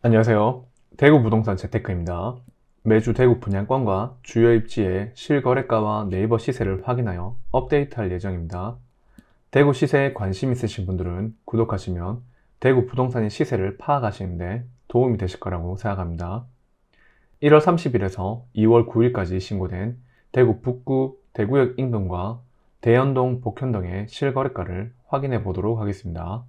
안녕하세요. 대구 부동산 재테크입니다. 매주 대구 분양권과 주요 입지의 실거래가와 네이버 시세를 확인하여 업데이트할 예정입니다. 대구 시세에 관심 있으신 분들은 구독하시면 대구 부동산의 시세를 파악하시는데 도움이 되실 거라고 생각합니다. 1월 30일에서 2월 9일까지 신고된 대구 북구 대구역 인근과 대연동 복현동의 실거래가를 확인해 보도록 하겠습니다.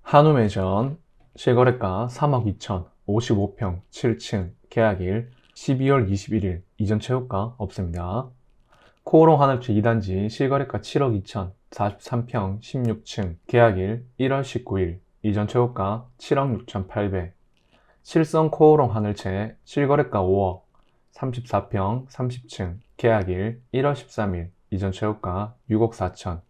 한우매전 실거래가 3억 2천 55평 7층 계약일 12월 21일 이전 최고가 없습니다. 코오롱 하늘채 2단지 실거래가 7억 2천 43평 16층 계약일 1월 19일 이전 최고가 7억 6천 8백 칠성 코오롱 하늘채 실거래가 5억 34평 30층 계약일 1월 13일 이전 최고가 6억 4천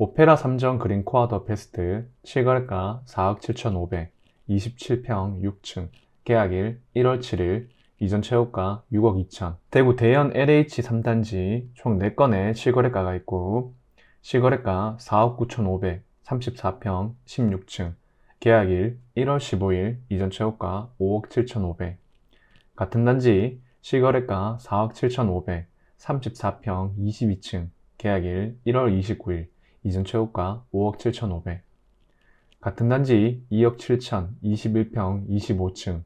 오페라 3정 그린 코아 더 베스트 실거래가 4억 7,500 27평 6층 계약일 1월 7일 이전 최고가 6억 2천 대구 대연 LH 3단지 총 4건의 실거래가가 있고 실거래가 4억 9,500 34평 16층 계약일 1월 15일 이전 최고가 5억 7,500 같은 단지 실거래가 4억 7,500 34평 22층 계약일 1월 29일 이전 최고가 5억 7,500 같은 단지 2억 7천 21평 25층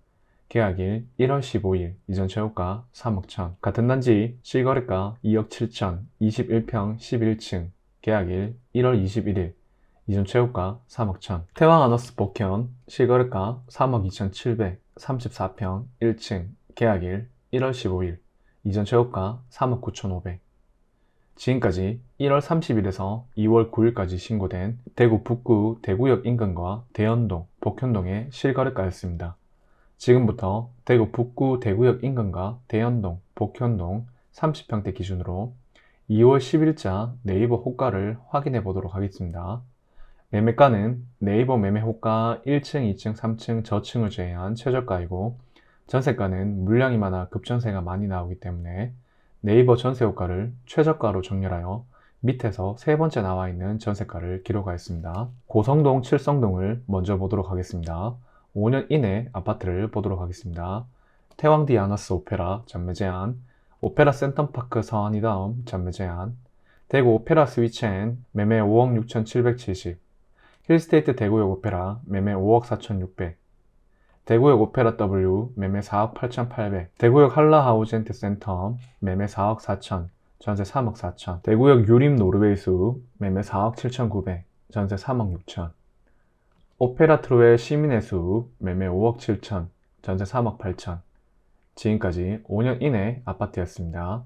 계약일 1월 15일 이전 최고가 3억 천 같은 단지 실거래가 2억 7천 21평 11층 계약일 1월 21일 이전 최고가 3억 천 태왕아너스 복현 실거래가 3억 2,700 34평 1층 계약일 1월 15일 이전 최고가 3억 9,500 지금까지 1월 30일에서 2월 9일까지 신고된 대구 북구 대구역 인근과 대연동, 복현동의 실거래가였습니다. 지금부터 대구 북구 대구역 인근과 대연동, 복현동 30평대 기준으로 2월 10일자 네이버 호가를 확인해 보도록 하겠습니다. 매매가는 네이버 매매 호가 1층, 2층, 3층 저층을 제외한 최저가이고 전세가는 물량이 많아 급전세가 많이 나오기 때문에 네이버 전세호가를 최저가로 정렬하여 밑에서 세 번째 나와 있는 전세가를 기록하였습니다. 고성동, 칠성동을 먼저 보도록 하겠습니다. 5년 이내 아파트를 보도록 하겠습니다. 태왕디 아너스 오페라 전매 제한, 오페라 센텀파크 서안이 다음 전매 제한, 대구 오페라 스위첸 매매 5억 6,770, 힐스테이트 대구역 오페라 매매 5억 4,600, 대구역 오페라 W 매매 4억 8,800 대구역 한라하우젠트 센텀 매매 4억 4천 전세 3억 4천 대구역 유림 노르웨이수 매매 4억 7,900 전세 3억 6천 오페라 트로의 시민의 수 매매 5억 7천 전세 3억 8천 지금까지 5년 이내 아파트였습니다.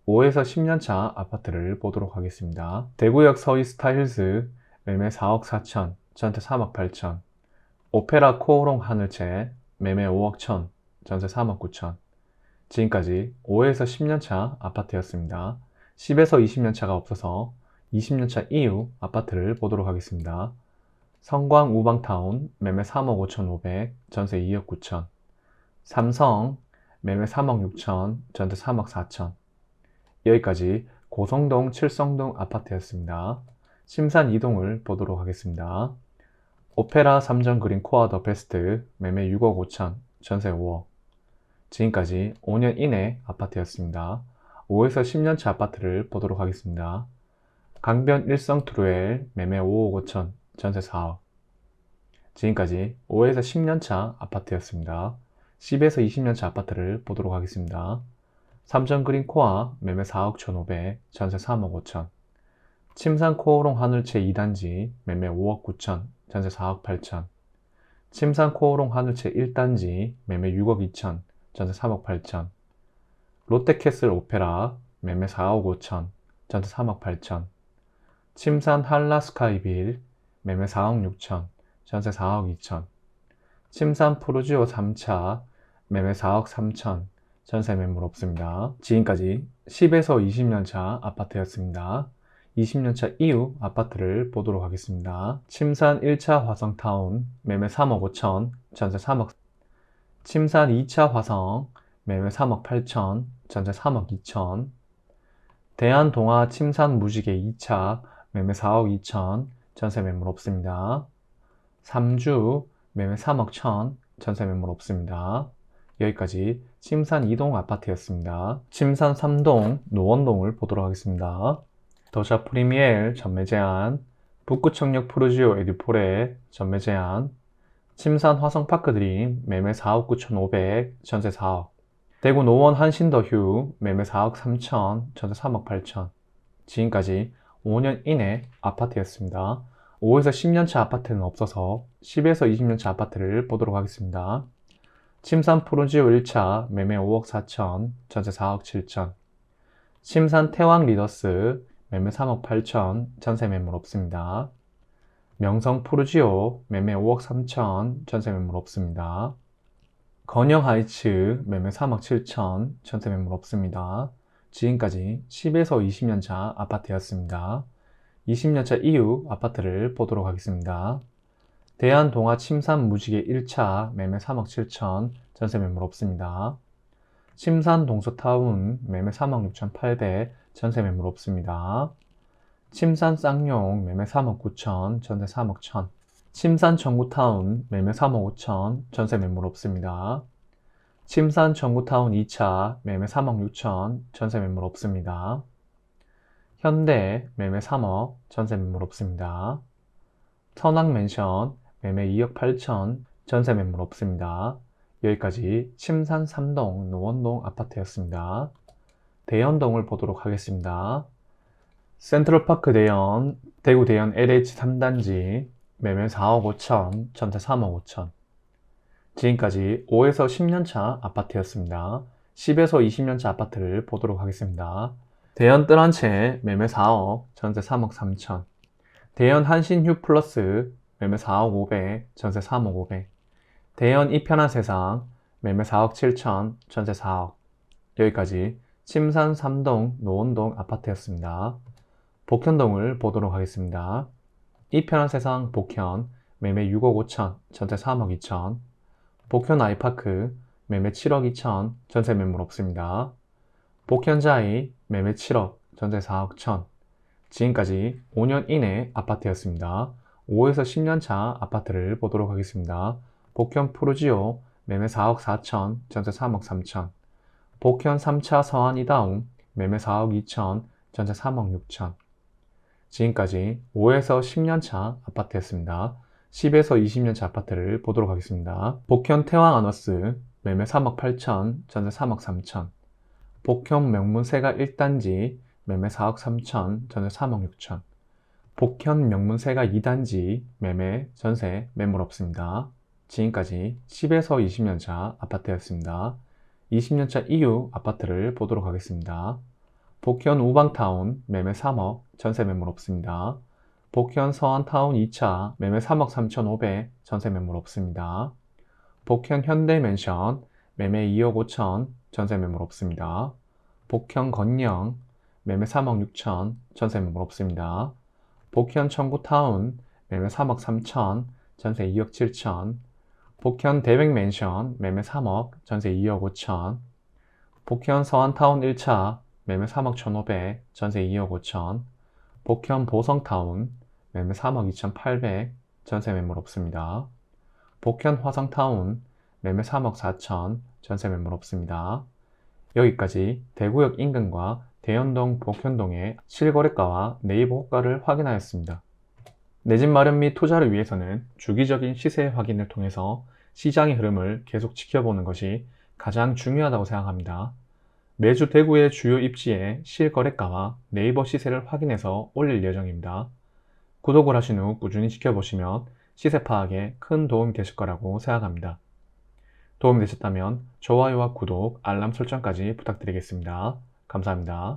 5에서 10년차 아파트를 보도록 하겠습니다. 대구역 서이스타힐스 매매 4억 4천 전세 3억 8천 오페라 코오롱 하늘채 매매 5억 천 전세 3억 9천 지금까지 5에서 10년차 아파트였습니다. 10에서 20년차가 없어서 20년차 이후 아파트를 보도록 하겠습니다. 성광 우방타운 매매 3억 5,500 전세 2억 9천 삼성 매매 3억 6천 전세 3억 4천 여기까지 고성동 칠성동 아파트였습니다. 심산 2동을 보도록 하겠습니다. 오페라 3정 그린 코아 더 베스트 매매 6억 5천 전세 5억 지금까지 5년 이내 아파트였습니다. 5에서 10년차 아파트를 보도록 하겠습니다. 강변 일성 트루엘 매매 5억 5천 전세 4억 지금까지 5에서 10년차 아파트였습니다. 10에서 20년차 아파트를 보도록 하겠습니다. 3정 그린 코아 매매 4억 1,500 전세 3억 5천 침산 코오롱 하늘채 2단지 매매 5억 9천 전세 4억 8천 침산 코오롱 하늘채 1단지 매매 6억 2천 전세 3억 8천 롯데캐슬 오페라 매매 4억 5천 전세 3억 8천 침산 한라스카이빌 매매 4억 6천 전세 4억 2천 침산 푸르지오 3차 매매 4억 3천 전세 매물 없습니다. 지금까지 10에서 20년차 아파트였습니다. 20년차 이후 아파트를 보도록 하겠습니다. 침산 1차 화성타운 매매 3억 5천 전세 3억 침산 2차 화성 매매 3억 8천 전세 3억 2천 대한동아 침산 무지개 2차 매매 4억 2천 전세 매물 없습니다. 3주 매매 3억 천 전세 매물 없습니다. 여기까지 침산 2동 아파트였습니다. 침산 3동 노원동을 보도록 하겠습니다. 더샵 프리미엘 전매 제한, 북구청역 푸르지오 에듀폴에 전매 제한, 침산 화성파크 드림 매매 4억 9,500, 전세 4억, 대구 노원 한신더휴 매매 4억 3천, 전세 3억 8천. 지금까지 5년 이내 아파트였습니다. 5에서 10년차 아파트는 없어서 10에서 20년차 아파트를 보도록 하겠습니다. 침산 푸르지오 1차 매매 5억 4천, 전세 4억 7천. 침산 태왕 리더스 매매 3억 8천, 전세 매물 없습니다. 명성 푸르지오 매매 5억 3천, 전세 매물 없습니다. 건영 하이츠 매매 3억 7천, 전세 매물 없습니다. 지금까지 10에서 20년차 아파트였습니다. 20년차 이후 아파트를 보도록 하겠습니다. 대한동아 침산 무지개 1차 매매 3억 7천, 전세 매물 없습니다. 침산 동서타운 매매 3억 6천 8백, 전세 매물 없습니다. 침산 쌍용 매매 3억 9천, 전세 3억 1천. 침산 청구타운 매매 3억 5천, 전세 매물 없습니다. 침산 청구타운 2차 매매 3억 6천, 전세 매물 없습니다. 현대 매매 3억, 전세 매물 없습니다. 선악맨션 매매 2억 8천, 전세 매물 없습니다. 여기까지 침산 3동 노원동 아파트였습니다. 대연동을 보도록 하겠습니다. 센트럴파크 대연, 대구 대연 LH 3단지 매매 4억 5천, 전세 3억 5천. 지금까지 5에서 10년차 아파트였습니다. 10에서 20년차 아파트를 보도록 하겠습니다. 대연 뜰한채 매매 4억, 전세 3억 3천. 대연 한신휴 플러스 매매 4억 5백, 전세 3억 5백. 대연 이편한 세상 매매 4억 7천, 전세 4억. 여기까지 침산 3동 노원동 아파트였습니다. 복현동을 보도록 하겠습니다. 이편한 세상 복현 매매 6억 5천, 전세 3억 2천. 복현 아이파크 매매 7억 2천, 전세 매물 없습니다. 복현자이 매매 7억, 전세 4억 1천. 지금까지 5년 이내 아파트였습니다. 5에서 10년차 아파트를 보도록 하겠습니다. 복현 푸르지오 매매 4억 4천, 전세 3억 3천. 복현 3차 서안 이다움 매매 4억 2천, 전세 3억 6천. 지금까지 5에서 10년차 아파트였습니다. 10에서 20년차 아파트를 보도록 하겠습니다. 복현 태왕 아너스 매매 3억 8천, 전세 3억 3천. 복현 명문세가 1단지 매매 4억 3천, 전세 3억 6천. 복현 명문세가 2단지 매매, 전세, 매물 없습니다. 지금까지 10에서 20년차 아파트였습니다. 20년차 이후 아파트를 보도록 하겠습니다. 복현 우방타운 매매 3억, 전세 매물 없습니다. 복현 서안타운 2차 매매 3억 3,500, 전세 매물 없습니다. 복현 현대맨션 매매 2억 5천, 전세 매물 없습니다. 복현 건영 매매 3억 6천, 전세 매물 없습니다. 복현 청구타운 매매 3억 3천, 전세 2억 7천. 복현 대백맨션 매매 3억, 전세 2억 5천. 복현 서안타운 1차 매매 3억 1,500, 전세 2억 5천. 복현 보성타운 매매 3억 2,800, 전세 매물 없습니다. 복현 화성타운 매매 3억 4천, 전세 매물 없습니다. 여기까지 대구역 인근과 대연동, 복현동의 실거래가와 네이버 호가를 확인하였습니다. 내 집 마련 및 투자를 위해서는 주기적인 시세 확인을 통해서 시장의 흐름을 계속 지켜보는 것이 가장 중요하다고 생각합니다. 매주 대구의 주요 입지의 실거래가와 네이버 시세를 확인해서 올릴 예정입니다. 구독을 하신 후 꾸준히 지켜보시면 시세 파악에 큰 도움이 되실 거라고 생각합니다. 도움이 되셨다면 좋아요와 구독, 알람 설정까지 부탁드리겠습니다. 감사합니다.